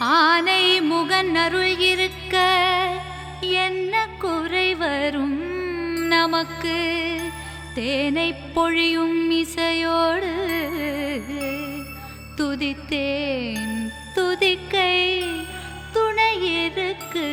ஆனை முகன் அருள் இருக்க என்ன குறை வரும் நமக்கு? தேனை பொழியும் இசையோடு துதித்தேன் துதிக்கை துணை இருக்கு.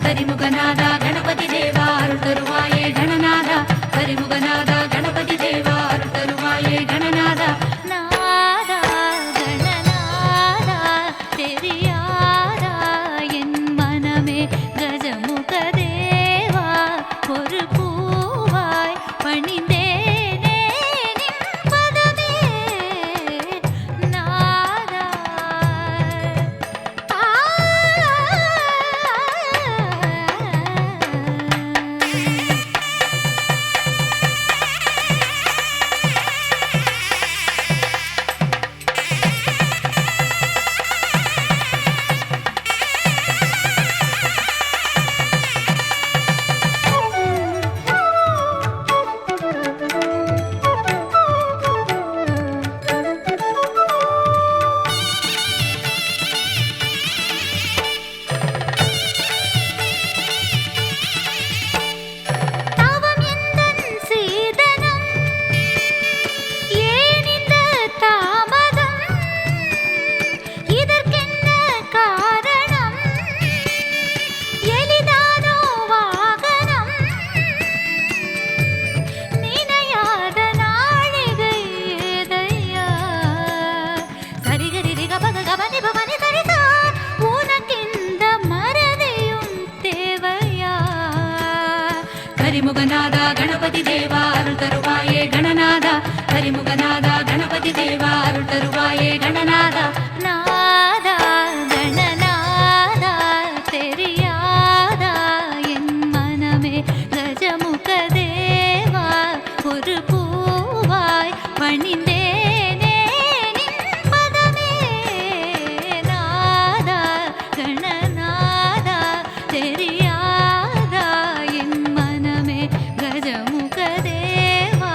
கரிமுகநாதா கணபதி தேவா அருள் தருவாயே கணநாதா. கரிமுகநாதா கணபதி தேவா அருள் தருவாயே கணநாதா. நாதா கணநாதா தெரியாதா என் மனமே கஜமுக தேவா ஒரு பூவாய் பணிந்தே கரிமுகநாதா கணபதி தேவா அருள் தருவாயே கணநாதா. கரிமுகநாதா கணபதி தேவா அருள் தருவாயே கணநாதா. நாதா கணநாதா தெரியாதா என் மனமே கஜமுக தேவா ஒரு பூவாய் பணிந்தேனே நின் பதமே. நாதா கணநாதா தெரியாதா என் மனமே கஜமுக தேவா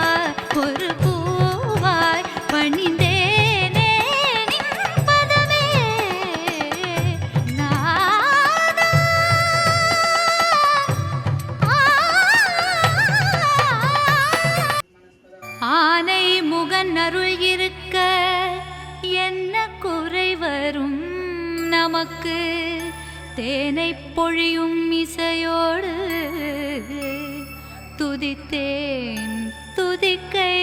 ஒரு பூவாய் பணிந்தேனே நின் பதமே. நாதா ஆனை முகன் அருள் இருக்க என்ன குறை வரும் நமக்கு? தேனை பொழியும் இசையோடு துதித்தேன் துதிக்கை